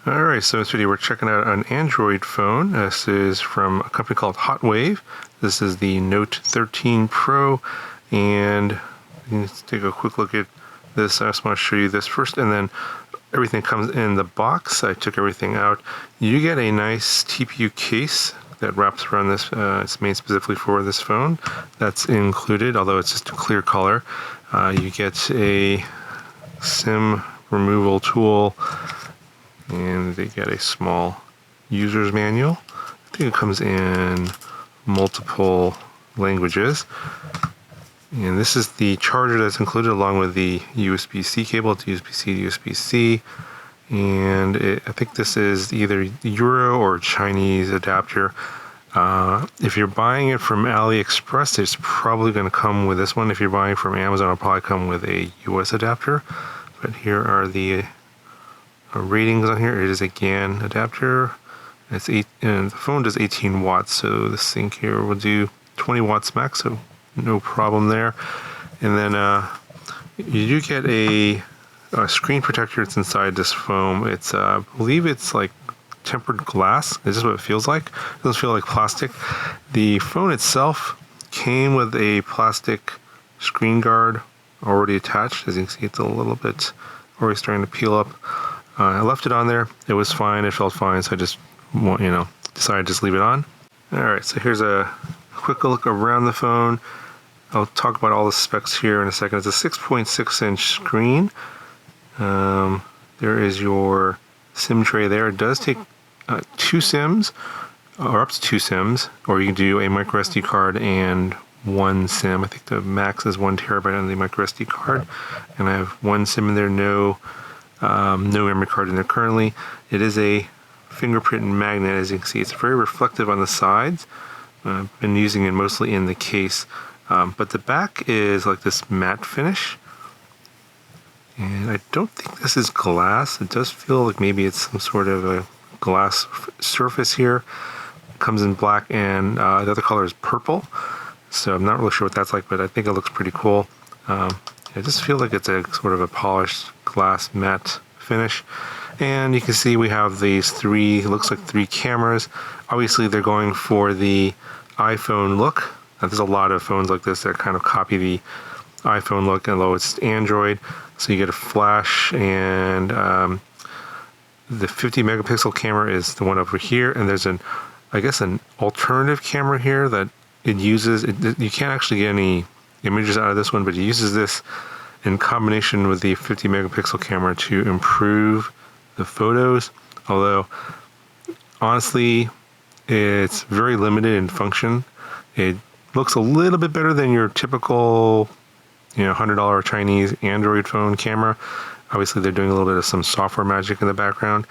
Alright, so in this video we're checking out an Android phone. This is from a company called HOTWAV. This is the Note 13 Pro, and let's take a quick look at this. I just want to show you this first, and then everything comes in the box. I took everything out. You get a nice TPU case that wraps around this. It's made specifically for this phone. That's included, although it's just a clear color. You get a SIM removal tool, and they get a small user's manual. I think it comes in multiple languages. And this is the charger that's included along with the USB-C cable. It's USB-C to USB-C. And I think this is either Euro or Chinese adapter. If you're buying it from AliExpress, it's probably going to come with this one. If you're buying from Amazon, it'll probably come with a US adapter. But here are the ratings on here. It is a GAN adapter. It's and the phone does 18 watts, so this thing here will do 20 watts max, so no problem there. And then you do get a screen protector that's inside this foam. It's I believe it's like tempered glass. This is what it feels like. It doesn't feel like plastic. The phone itself came with a plastic screen guard already attached. As you can see, it's a little bit already starting to peel up. I left it on there. It was fine. It felt fine. So I just, decided to just leave it on. All right. So here's a quick look around the phone. I'll talk about all the specs here in a second. It's a 6.6-inch screen. There is your SIM tray there. It does take 2 SIMs, or up to 2 SIMs, or you can do a micro SD card and 1 SIM. I think the max is 1 terabyte on the micro SD card, and I have 1 SIM in there. No memory card in there currently. It is a fingerprint magnet. As you can see, it's very reflective on the sides. I've been using it mostly in the case, but the back is like this matte finish, and I don't think this is glass. It does feel like maybe it's some sort of a glass surface here. It comes in black, and the other color is purple, so I'm not really sure what that's like, but I think it looks pretty cool. I just feel like it's a sort of a polished glass matte finish. And you can see we have these 3, it looks like 3 cameras. Obviously they're going for the iPhone look. There's a lot of phones like this that kind of copy the iPhone look, although it's Android. So you get a flash, and the 50 megapixel camera is the one over here, and there's an alternative camera here that it uses. You can't actually get any images out of this one, but it uses this in combination with the 50 megapixel camera to improve the photos. Although honestly, it's very limited in function. It looks a little bit better than your typical, $100 Chinese Android phone camera. Obviously, they're doing a little bit of some software magic in the background.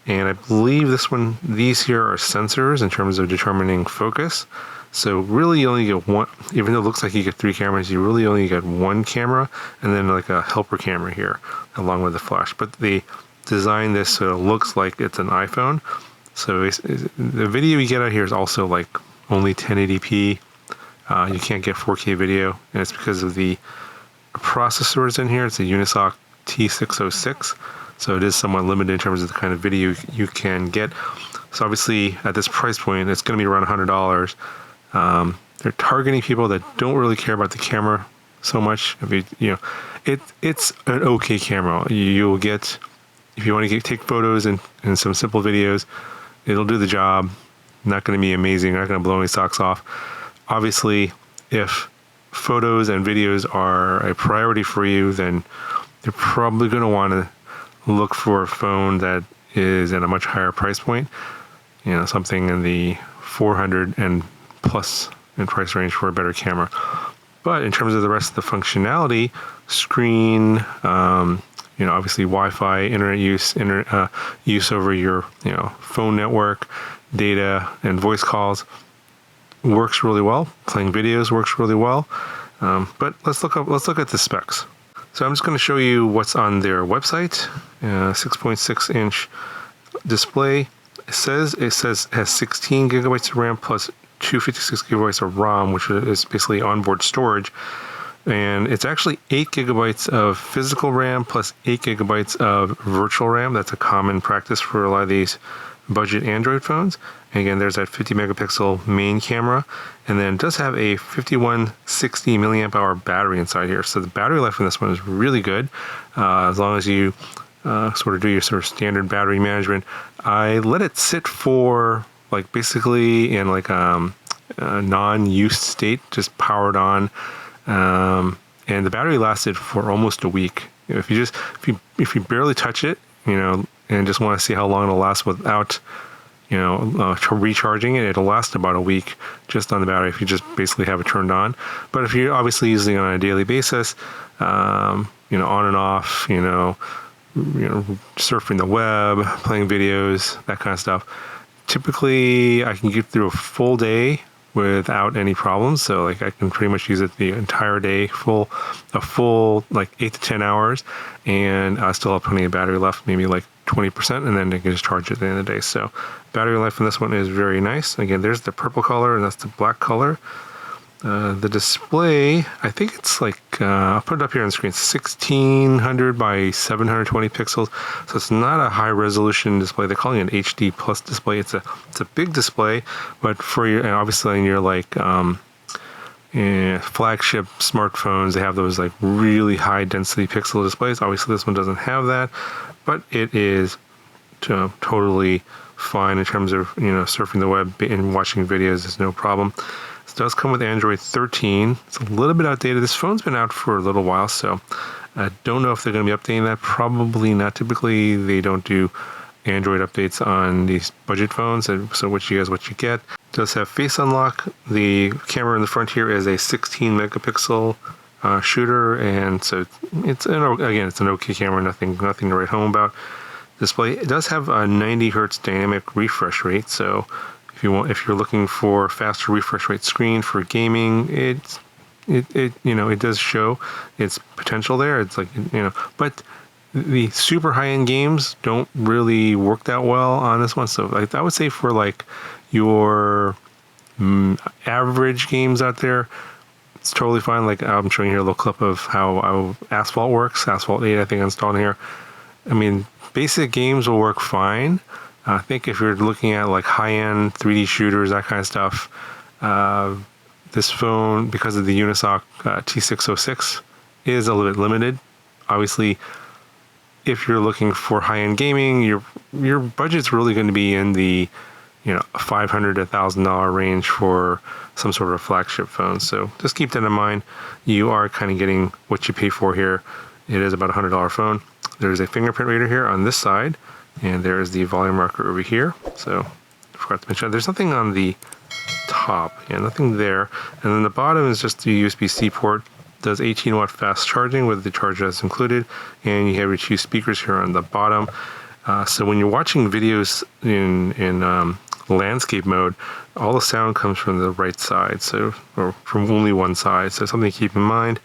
And I believe these here are sensors in terms of determining focus. So really you only get one, even though it looks like you get 3 cameras, you really only get 1 camera, and then like a helper camera here along with the flash. But they designed this so it looks like it's an iPhone. So the video you get out here is also like only 1080p. You can't get 4K video, and it's because of the processors in here. It's a Unisoc T606, so it is somewhat limited in terms of the kind of video you can get. So obviously at this price point, it's going to be around $100. They're targeting people that don't really care about the camera so much. It's an okay camera. You'll get, if you want to take photos and some simple videos, it'll do the job. Not going to be amazing. Not going to blow any socks off. Obviously, if photos and videos are a priority for you, then you're probably going to want to look for a phone that is at a much higher price point. Something in the 400 and plus in price range for a better camera. But in terms of the rest of the functionality, screen, obviously Wi-Fi, internet use, use over your phone network, data, and voice calls works really well. Playing videos works really well. But let's look at the specs. So I'm just going to show you what's on their website. 6.6-inch display. It says it has 16 gigabytes of RAM plus 256 gigabytes of ROM, which is basically onboard storage. And it's actually 8 gigabytes of physical RAM plus 8 gigabytes of virtual RAM. That's a common practice for a lot of these budget Android phones. And again, there's that 50 megapixel main camera. And then it does have a 5160 milliamp hour battery inside here. So the battery life on this one is really good. As long as you sort of do your sort of standard battery management. I let it sit for like basically in like a non-use state, just powered on. And the battery lasted for almost a week. If you barely touch it, and just want to see how long it'll last without, recharging it, it'll last about a week just on the battery if you just basically have it turned on. But if you're obviously using it on a daily basis, on and off, surfing the web, playing videos, that kind of stuff, typically I can get through a full day without any problems. So like I can pretty much use it the entire day, a full like 8 to 10 hours, and I still have plenty of battery left, maybe like 20%, and then I can just charge it at the end of the day. So battery life on this one is very nice. Again, there's the purple color and that's the black color. The display, I think it's like, I'll put it up here on the screen, 1600 by 720 pixels. So it's not a high resolution display. They're calling it an HD plus display. It's a big display, but for your, obviously in your like, flagship smartphones, they have those like really high density pixel displays. Obviously this one doesn't have that, but it is totally fine in terms of, surfing the web and watching videos. There's no problem. Does come with Android 13. It's a little bit outdated. This phone's been out for a little while, so I don't know if they're going to be updating that. Probably not. Typically, they don't do Android updates on these budget phones, and so what you get. It does have face unlock. The camera in the front here is a 16 megapixel shooter, and so it's an okay camera. Nothing to write home about. Display. It does have a 90 hertz dynamic refresh rate, so if you're looking for faster refresh rate screen for gaming, it does show its potential there. It's like, but the super high-end games don't really work that well on this one. So I would say for like your average games out there, it's totally fine. Like I'm showing here a little clip of how Asphalt works. Asphalt 8, I think, installed here. I mean, basic games will work fine. I think if you're looking at like high-end 3D shooters, that kind of stuff, this phone, because of the Unisoc T606, is a little bit limited. Obviously, if you're looking for high-end gaming, your budget's really going to be in the $500 to $1,000 range for some sort of flagship phone. So just keep that in mind. You are kind of getting what you pay for here. It is about a $100 phone. There's a fingerprint reader here on this side. And there's the volume rocker over here. So I forgot to mention, there's nothing on the top. Yeah, nothing there. And then the bottom is just the USB-C port. Does 18-watt fast charging with the charger that's included. And you have your 2 speakers here on the bottom. So when you're watching videos in landscape mode, all the sound comes from the right side, or from only one side. So something to keep in mind.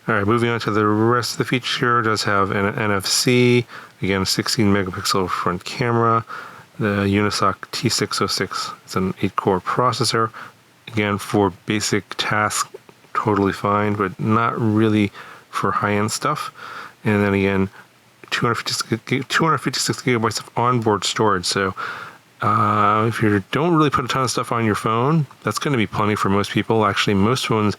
All right, moving on to the rest of the features here. It does have an NFC, again, 16 megapixel front camera. The Unisoc T606, it's an 8-core processor. Again, for basic tasks, totally fine, but not really for high-end stuff. And then again, 256 gigabytes of onboard storage. So if you don't really put a ton of stuff on your phone, that's going to be plenty for most people. Actually, most phones,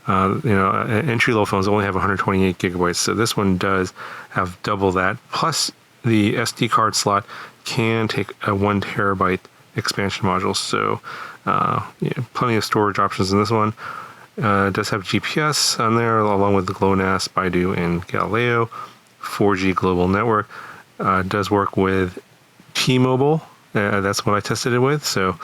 entry-level phones only have 128 gigabytes. So this one does have double that. Plus, the SD card slot can take a 1 terabyte expansion module. So plenty of storage options in this one. It does have GPS on there, along with the GLONASS, Baidu, and Galileo. 4G global network. It does work with T-Mobile. That's what I tested it with. So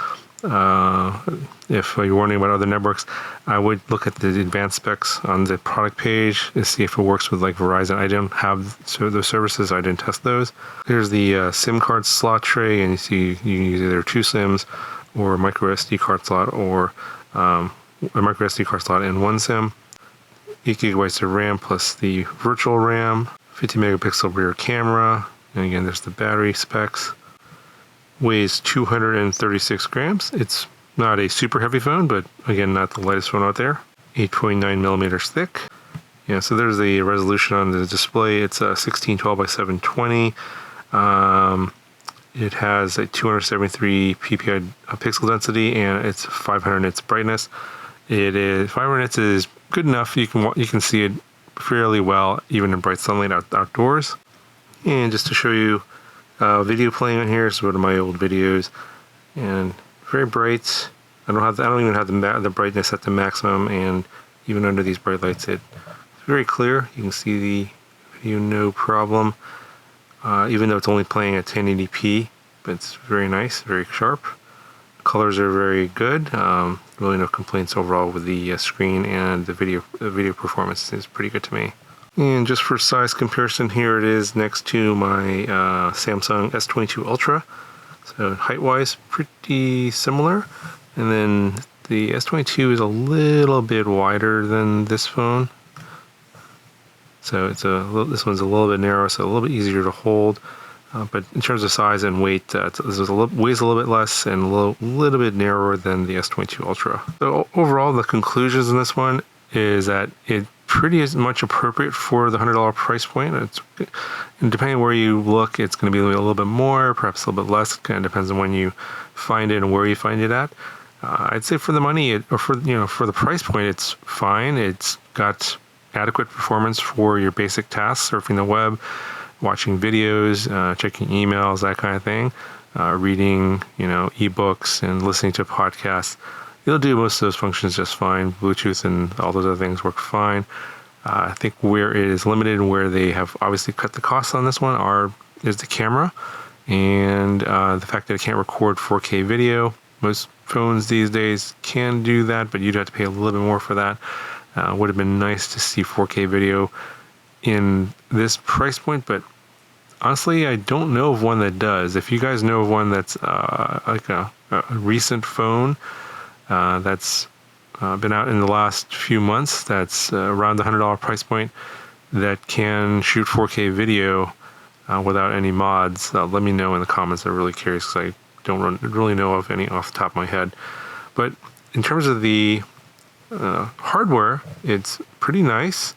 if you're wondering about other networks, I would look at the advanced specs on the product page to see if it works with like Verizon. I don't have those services. I didn't test those. Here's the SIM card slot tray, and you see you can use either 2 SIMs or a micro SD card slot, or a micro SD card slot and 1 SIM. 8 gigabytes of RAM plus the virtual RAM. 50 megapixel rear camera. And again, there's the battery specs. Weighs 236 grams. It's not a super heavy phone, but again, not the lightest phone out there. 8.9 millimeters thick. Yeah, so there's the resolution on the display. It's 1612 by 720. It has a 273 ppi pixel density, and it's 500 nits brightness. It is 500 nits is good enough. You can see it fairly well even in bright sunlight outdoors. And just to show you video playing on here, so one of my old videos, and very bright. I don't even have the brightness at the maximum, and even under these bright lights, it's very clear. You can see the video no problem. Even though it's only playing at 1080p, but it's very nice, very sharp. Colors are very good. Really no complaints overall with the screen, and the video performance is pretty good to me. And just for size comparison, here it is next to my Samsung S22 Ultra. So height-wise, pretty similar. And then the S22 is a little bit wider than this phone. So this one's a little bit narrow, so a little bit easier to hold. But in terms of size and weight, this weighs a little bit less and a little bit narrower than the S22 Ultra. So overall, the conclusions in this one is that it pretty much appropriate for the $100 price point. And depending where you look, it's going to be a little bit more, perhaps a little bit less. It kind of depends on when you find it and where you find it at. I'd say for the money, for the price point, it's fine. It's got adequate performance for your basic tasks, surfing the web, watching videos, checking emails, that kind of thing, reading, ebooks and listening to podcasts. It'll do most of those functions just fine. Bluetooth and all those other things work fine. I think where it is limited and where they have obviously cut the costs on this one is the camera, and the fact that it can't record 4K video. Most phones these days can do that, but you'd have to pay a little bit more for that. Would have been nice to see 4K video in this price point, but honestly, I don't know of one that does. If you guys know of one that's like a recent phone that's been out in the last few months, that's around the $100 price point, that can shoot 4K video without any mods, let me know in the comments. I'm really curious because I don't really know of any off the top of my head. But in terms of the hardware, it's pretty nice.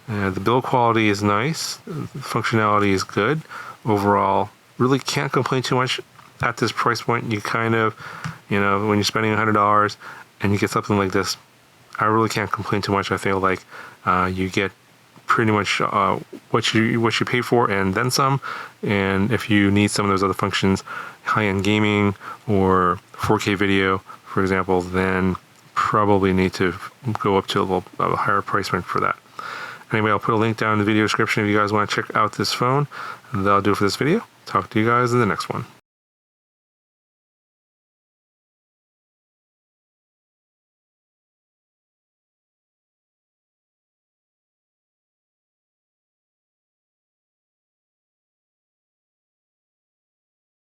The build quality is nice. The functionality is good. Overall, really can't complain too much at this price point. You kind of, when you're spending $100 and you get something like this, I really can't complain too much. I feel like you get pretty much what you pay for and then some. And if you need some of those other functions, high-end gaming or 4K video, for example, then probably need to go up to a higher price point for that. Anyway, I'll put a link down in the video description if you guys want to check out this phone. That'll do it for this video. Talk to you guys in the next one.